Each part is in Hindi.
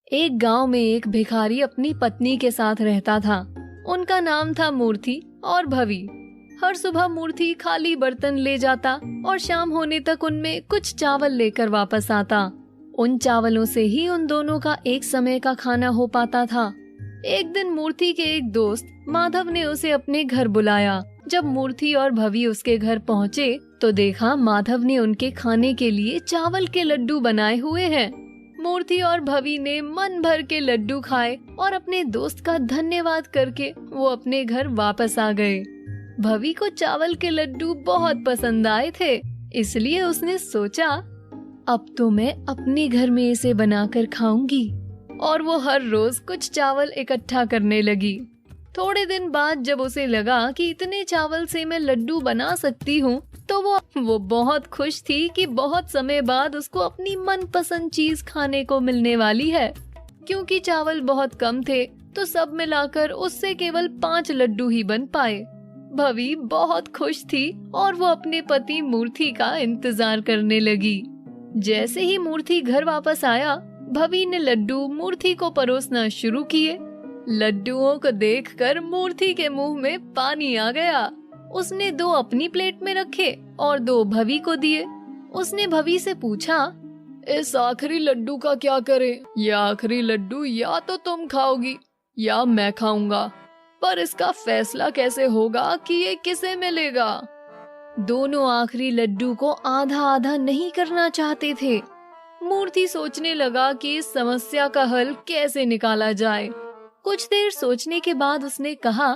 एक गांव में एक भिखारी अपनी पत्नी के साथ रहता था। उनका नाम था मूर्ति और भवी। हर सुबह मूर्ति खाली बर्तन ले जाता और शाम होने तक उनमें कुछ चावल लेकर वापस आता। उन चावलों से ही उन दोनों का एक समय का खाना हो पाता था। एक दिन मूर्ति के एक दोस्त माधव ने उसे अपने घर बुलाया। जब मूर्ति और भवी उसके घर पहुँचे तो देखा माधव ने उनके खाने के लिए चावल के लड्डू बनाए हुए हैं। मूर्ति और भवी ने मन भर के लड्डू खाए और अपने दोस्त का धन्यवाद करके वो अपने घर वापस आ गए। भवी को चावल के लड्डू बहुत पसंद आए थे, इसलिए उसने सोचा अब तो मैं अपने घर में इसे बनाकर खाऊंगी। और वो हर रोज कुछ चावल इकट्ठा करने लगी। थोड़े दिन बाद जब उसे लगा कि इतने चावल से मैं लड्डू बना सकती हूँ, तो वो बहुत खुश थी कि बहुत समय बाद उसको अपनी मनपसंद चीज खाने को मिलने वाली है। क्योंकि चावल बहुत कम थे तो सब मिलाकर उससे केवल 5 लड्डू ही बन पाए। भवी बहुत खुश थी और वो अपने पति मूर्ति का इंतजार करने लगी। जैसे ही मूर्ति घर वापस आया, भवी ने लड्डू मूर्ति को परोसना शुरू किए। लड्डुओं को देखकर मूर्ति के मुंह में पानी आ गया। उसने 2 अपनी प्लेट में रखे और 2 भवी को दिए। उसने भवी से पूछा, इस आखिरी लड्डू का क्या करें? ये आखिरी लड्डू या तो तुम खाओगी या मैं खाऊंगा, पर इसका फैसला कैसे होगा कि ये किसे मिलेगा? दोनों आखिरी लड्डू को आधा आधा नहीं करना चाहते थे। मूर्ति सोचने लगा कि इस समस्या का हल कैसे निकाला जाए। कुछ देर सोचने के बाद उसने कहा,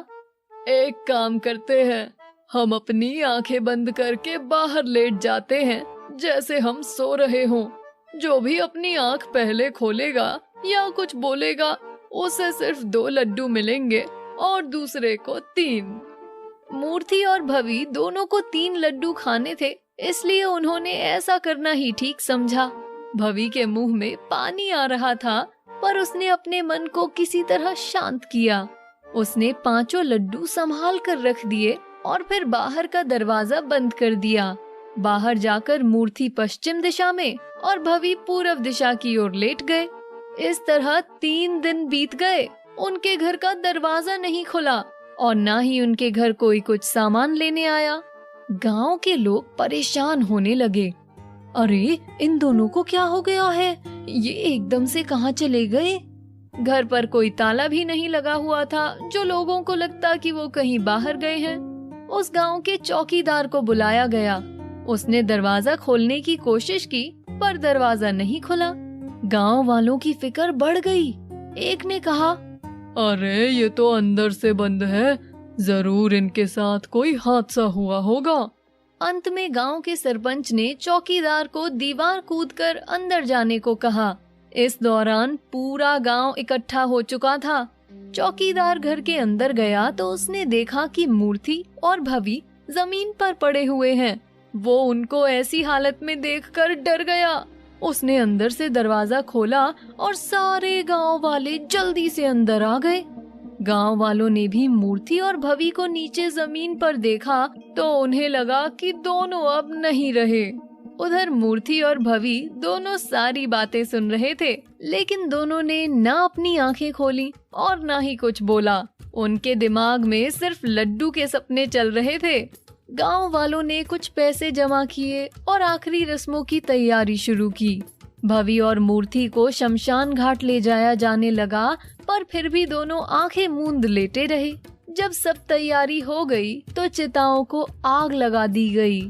एक काम करते हैं, हम अपनी आंखें बंद करके बाहर लेट जाते हैं जैसे हम सो रहे हों। जो भी अपनी आंख पहले खोलेगा या कुछ बोलेगा उसे सिर्फ 2 लड्डू मिलेंगे और दूसरे को 3। मूर्ति और भवी दोनों को 3 लड्डू खाने थे, इसलिए उन्होंने ऐसा करना ही ठीक समझा। भवी के मुंह में पानी आ रहा था, पर उसने अपने मन को किसी तरह शांत किया। उसने 5 लड्डू संभाल कर रख दिए और फिर बाहर का दरवाजा बंद कर दिया। बाहर जाकर मूर्ति पश्चिम दिशा में और भवी पूर्व दिशा की ओर लेट गए। इस तरह 3 दिन बीत गए। उनके घर का दरवाजा नहीं खुला और ना ही उनके घर कोई कुछ सामान लेने आया। गांव के लोग परेशान होने लगे। अरे, इन दोनों को क्या हो गया है? ये एकदम से कहाँ चले गए? घर पर कोई ताला भी नहीं लगा हुआ था, जो लोगों को लगता कि वो कहीं बाहर गए हैं। उस गांव के चौकीदार को बुलाया गया। उसने दरवाजा खोलने की कोशिश की, पर दरवाजा नहीं खुला। गांव वालों की फिक्र बढ़ गई। एक ने कहा, अरे ये तो अंदर से बंद है, जरूर इनके साथ कोई हादसा हुआ होगा। अंत में गांव के सरपंच ने चौकीदार को दीवार कूदकर अंदर जाने को कहा। इस दौरान पूरा गांव इकट्ठा हो चुका था। चौकीदार घर के अंदर गया तो उसने देखा कि मूर्ति और भवी जमीन पर पड़े हुए हैं। वो उनको ऐसी हालत में देखकर डर गया। उसने अंदर से दरवाजा खोला और सारे गांव वाले जल्दी से अंदर आ गए। गांव वालों ने भी मूर्ति और भवी को नीचे जमीन पर देखा तो उन्हें लगा कि दोनों अब नहीं रहे। उधर मूर्ति और भवी दोनों सारी बातें सुन रहे थे, लेकिन दोनों ने ना अपनी आंखें खोली और ना ही कुछ बोला। उनके दिमाग में सिर्फ लड्डू के सपने चल रहे थे। गांव वालों ने कुछ पैसे जमा किए और आखिरी रस्मों की तैयारी शुरू की। भवी और मूर्ति को शमशान घाट ले जाया जाने लगा, पर फिर भी दोनों आंखें मूंद लेटे रहे। जब सब तैयारी हो गई तो चिताओं को आग लगा दी गई।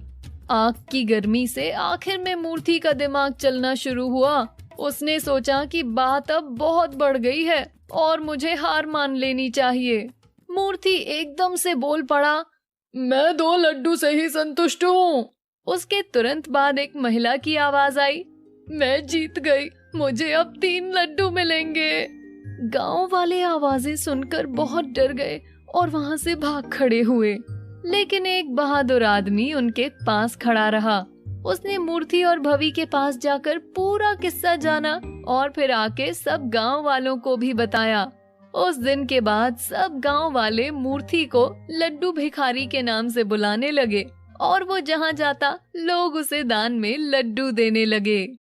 आग की गर्मी से आखिर में मूर्ति का दिमाग चलना शुरू हुआ। उसने सोचा कि बात अब बहुत बढ़ गई है और मुझे हार मान लेनी चाहिए। मूर्ति एकदम से बोल पड़ा, मैं 2 लड्डू से ही संतुष्ट हूँ। उसके तुरंत बाद एक महिला की आवाज आई, मैं जीत गई, मुझे अब 3 लड्डू मिलेंगे। गांव वाले आवाजें सुनकर बहुत डर गए और वहां से भाग खड़े हुए, लेकिन एक बहादुर आदमी उनके पास खड़ा रहा। उसने मूर्ति और भवी के पास जाकर पूरा किस्सा जाना और फिर आके सब गांव वालों को भी बताया। उस दिन के बाद सब गांव वाले मूर्ति को लड्डू भिखारी के नाम से बुलाने लगे और वो जहां जाता लोग उसे दान में लड्डू देने लगे।